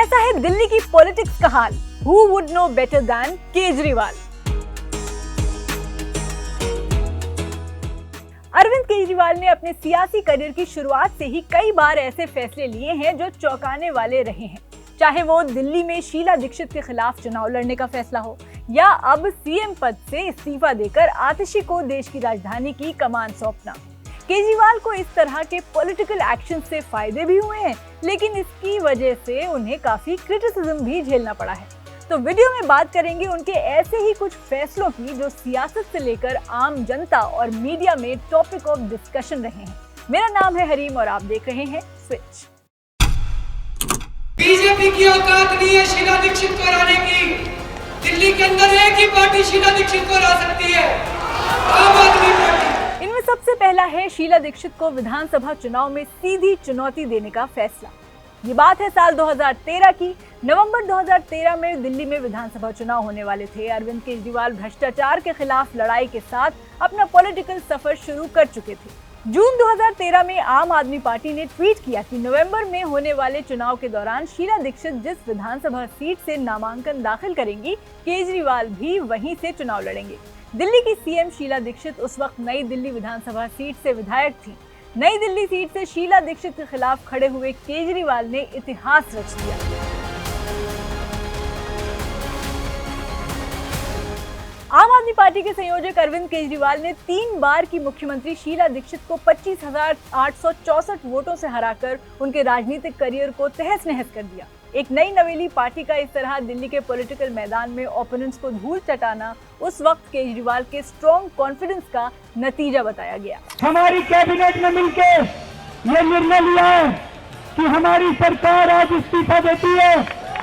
कैसा है दिल्ली की पॉलिटिक्स का हाल? Who would know better than Kejriwal? Arvind Kejriwal ने अपने सियासी करियर की शुरुआत से ही कई बार ऐसे फैसले लिए हैं जो चौंकाने वाले रहे हैं। चाहे वो दिल्ली में शीला दीक्षित के खिलाफ चुनाव लड़ने का फैसला हो या अब सीएम पद से इस्तीफा देकर आतिशी को देश की राजधानी की कमान सौंपना। केजरीवाल को इस तरह के पॉलिटिकल एक्शन से फायदे भी हुए हैं, लेकिन इसकी वजह से उन्हें काफी क्रिटिसिज्म भी झेलना पड़ा है। तो वीडियो में बात करेंगे उनके ऐसे ही कुछ फैसलों की जो सियासत से लेकर आम जनता और मीडिया में टॉपिक ऑफ डिस्कशन रहे हैं। मेरा नाम है हरीम और आप देख रहे हैं स्विच। बीजेपी की औकात नहीं है शीला दीक्षित को हराने की। दिल्ली के अंदर एक ही पार्टी शीला दीक्षित को हरा सकती है, आम आदमी पार्टी। इनमें सबसे पहला है शीला दीक्षित को विधानसभा चुनाव में सीधी चुनौती देने का फैसला। ये बात है साल 2013 की। नवंबर 2013 में दिल्ली में विधानसभा चुनाव होने वाले थे। अरविंद केजरीवाल भ्रष्टाचार के खिलाफ लड़ाई के साथ अपना पॉलिटिकल सफर शुरू कर चुके थे। जून 2013 में आम आदमी पार्टी ने ट्वीट किया कि नवंबर में होने वाले चुनाव के दौरान शीला दीक्षित जिस विधानसभा सीट से नामांकन दाखिल करेंगी, केजरीवाल भी वहीं से चुनाव लड़ेंगे। दिल्ली की सीएम शीला दीक्षित उस वक्त नई दिल्ली विधानसभा सीट से विधायक थी। नई दिल्ली सीट से शीला दीक्षित के खिलाफ खड़े हुए केजरीवाल ने इतिहास रच दिया। आम आदमी पार्टी के संयोजक अरविंद केजरीवाल ने 3 बार की मुख्यमंत्री शीला दीक्षित को 25,864 वोटों से हराकर उनके राजनीतिक करियर को तहस नहस कर दिया। एक नई नवेली पार्टी का इस तरह दिल्ली के पॉलिटिकल मैदान में ओपोनेंट्स को धूल चटाना उस वक्त केजरीवाल के स्ट्रॉन्ग कॉन्फिडेंस का नतीजा बताया गया। हमारी कैबिनेट में मिलकर ये निर्णय लिया है कि हमारी सरकार आज इस्तीफा देती है,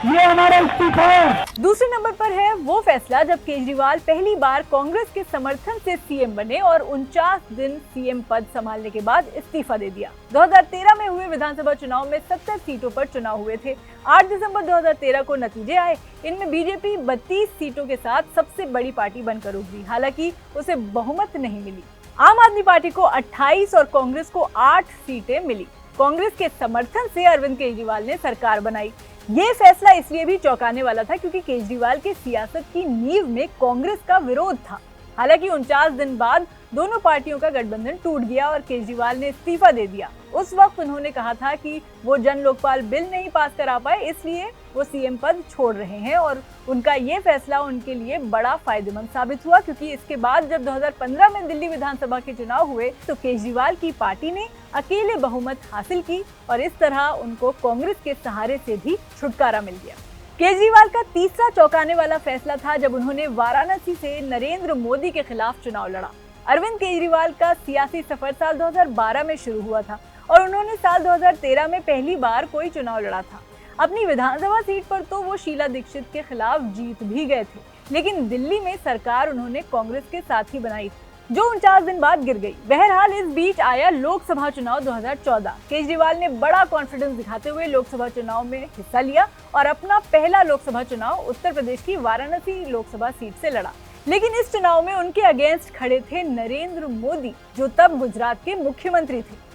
ये हमारा इस्तीफा है। दूसरे नंबर पर है वो फैसला जब केजरीवाल पहली बार कांग्रेस के समर्थन से सीएम बने और 49 दिन सीएम पद संभालने के बाद इस्तीफा दे दिया। 2013 में हुए विधानसभा चुनाव में 70 सीटों पर चुनाव हुए थे। 8 दिसंबर 2013 को नतीजे आए। इनमें बीजेपी 32 सीटों के साथ सबसे बड़ी पार्टी बनकर उभरी, हालांकि उसे बहुमत नहीं मिली। आम आदमी पार्टी को 28 और कांग्रेस को 8 सीटें मिली। कांग्रेस के समर्थन से अरविंद केजरीवाल ने सरकार बनाई। ये फैसला इसलिए भी चौंकाने वाला था क्योंकि केजरीवाल की सियासत की नींव में कांग्रेस का विरोध था। हालांकि 49 दिन बाद दोनों पार्टियों का गठबंधन टूट गया और केजरीवाल ने इस्तीफा दे दिया। उस वक्त उन्होंने कहा था कि वो जन लोकपाल बिल नहीं पास करा पाए, इसलिए वो सीएम पद छोड़ रहे हैं और उनका ये फैसला उनके लिए बड़ा फायदेमंद साबित हुआ क्योंकि इसके बाद जब 2015 में दिल्ली विधानसभा के चुनाव हुए तो केजरीवाल की पार्टी ने अकेले बहुमत हासिल की और इस तरह उनको कांग्रेस के सहारे से भी छुटकारा मिल गया। केजरीवाल का तीसरा चौंकाने वाला फैसला था जब उन्होंने वाराणसी से नरेंद्र मोदी के खिलाफ चुनाव लड़ा। अरविंद केजरीवाल का सियासी सफर साल 2012 में शुरू हुआ था और उन्होंने साल 2013 में पहली बार कोई चुनाव लड़ा था। अपनी विधानसभा सीट पर तो वो शीला दीक्षित के खिलाफ जीत भी गए थे, लेकिन दिल्ली में सरकार उन्होंने कांग्रेस के साथ ही बनाई थी, जो 49 दिन बाद गिर गई। बहरहाल इस बीच आया लोकसभा चुनाव 2014। केजरीवाल ने बड़ा कॉन्फिडेंस दिखाते हुए लोकसभा चुनाव में हिस्सा लिया और अपना पहला लोकसभा चुनाव उत्तर प्रदेश की वाराणसी लोकसभा सीट से लड़ा। लेकिन इस चुनाव में उनके अगेंस्ट खड़े थे नरेंद्र मोदी, जो तब गुजरात के मुख्यमंत्री थे।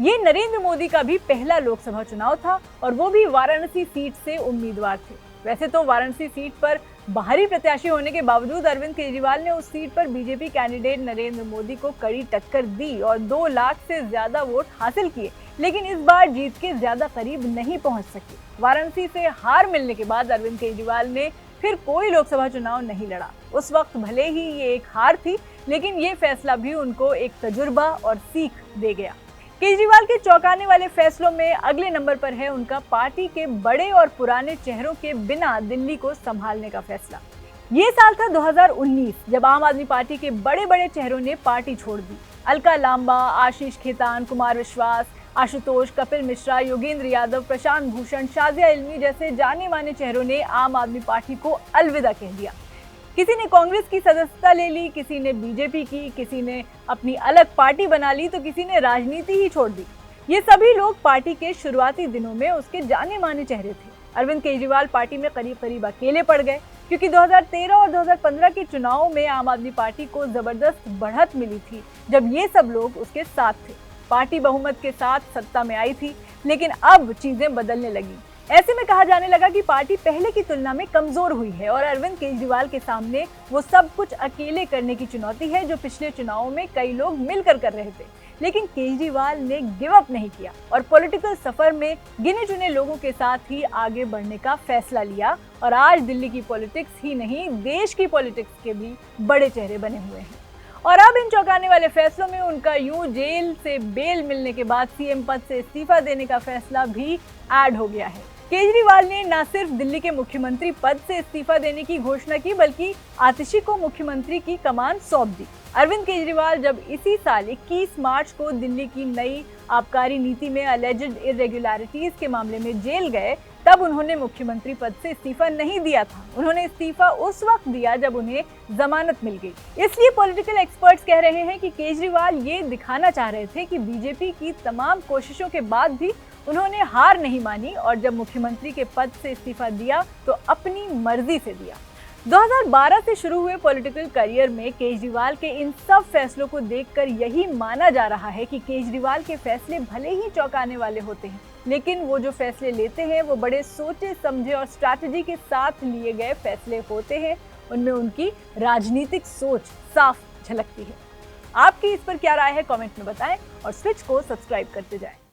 ये नरेंद्र मोदी का भी पहला लोकसभा चुनाव था और वो भी वाराणसी सीट से उम्मीदवार थे। वैसे तो वाराणसी सीट पर बाहरी प्रत्याशी होने के बावजूद अरविंद केजरीवाल ने उस सीट पर बीजेपी कैंडिडेट नरेंद्र मोदी को कड़ी टक्कर दी और 2 लाख से ज्यादा वोट हासिल किए, लेकिन इस बार जीत के ज्यादा करीब नहीं पहुंच सके। वाराणसी से हार मिलने के बाद अरविंद केजरीवाल ने फिर कोई लोकसभा चुनाव नहीं लड़ा। उस वक्त भले ही ये एक हार थी, लेकिन ये फैसला भी उनको एक तजुर्बा और सीख दे गया। केजरीवाल के चौंकाने वाले फैसलों में अगले नंबर पर है उनका पार्टी के बड़े और पुराने चेहरों के बिना दिल्ली को संभालने का फैसला। ये साल था 2019 जब आम आदमी पार्टी के बड़े बड़े चेहरों ने पार्टी छोड़ दी। अलका लांबा, आशीष खेतान, कुमार विश्वास, आशुतोष, कपिल मिश्रा, योगेंद्र यादव, प्रशांत भूषण, शाजिया इल्मी जैसे जाने माने चेहरों ने आम आदमी पार्टी को अलविदा कह दिया। किसी ने कांग्रेस की सदस्यता ले ली, किसी ने बीजेपी की, किसी ने अपनी अलग पार्टी बना ली तो किसी ने राजनीति ही छोड़ दी। ये सभी लोग पार्टी के शुरुआती दिनों में उसके जाने माने चेहरे थे। अरविंद केजरीवाल पार्टी में करीब करीब अकेले पड़ गए क्योंकि 2013 और 2015 के चुनावों में आम आदमी पार्टी को जबरदस्त बढ़त मिली थी जब ये सब लोग उसके साथ थे। पार्टी बहुमत के साथ सत्ता में आई थी, लेकिन अब चीजें बदलने लगी। ऐसे में कहा जाने लगा कि पार्टी पहले की तुलना में कमजोर हुई है और अरविंद केजरीवाल के सामने वो सब कुछ अकेले करने की चुनौती है जो पिछले चुनावों में कई लोग मिलकर कर रहे थे। लेकिन केजरीवाल ने गिव अप नहीं किया और पॉलिटिकल सफर में गिने चुने लोगों के साथ ही आगे बढ़ने का फैसला लिया और आज दिल्ली की पॉलिटिक्स ही नहीं, देश की पॉलिटिक्स के भी बड़े चेहरे बने हुए हैं। और अब इन चौंकाने वाले फैसलों में उनका यूं जेल से बेल मिलने के बाद सीएम पद से इस्तीफा देने का फैसला भी ऐड हो गया है। केजरीवाल ने न सिर्फ दिल्ली के मुख्यमंत्री पद से इस्तीफा देने की घोषणा की बल्कि आतिशी को मुख्यमंत्री की कमान सौंप दी। अरविंद केजरीवाल जब इसी साल 21 मार्च को दिल्ली की नई आबकारी नीति में अलेज्ड इरेगुलरिटीज के मामले में जेल गए, तब उन्होंने मुख्यमंत्री पद से इस्तीफा नहीं दिया था। उन्होंने इस्तीफा उस वक्त दिया जब उन्हें जमानत मिल गई। इसलिए पॉलिटिकल एक्सपर्ट्स कह रहे हैं कि केजरीवाल ये दिखाना चाह रहे थे कि बीजेपी की तमाम कोशिशों के बाद भी उन्होंने हार नहीं मानी और जब मुख्यमंत्री के पद से इस्तीफा दिया तो अपनी मर्जी से दिया। 2012 से शुरू हुए पॉलिटिकल करियर में केजरीवाल के इन सब फैसलों को देखकर यही माना जा रहा है कि केजरीवाल के फैसले भले ही चौंकाने वाले होते हैं, लेकिन वो जो फैसले लेते हैं वो बड़े सोचे समझे और स्ट्रैटेजी के साथ लिए गए फैसले होते हैं। उनमें उनकी राजनीतिक सोच साफ झलकती है। आपकी इस पर क्या राय है, कमेंट में बताएं और स्विच को सब्सक्राइब करते जाएं।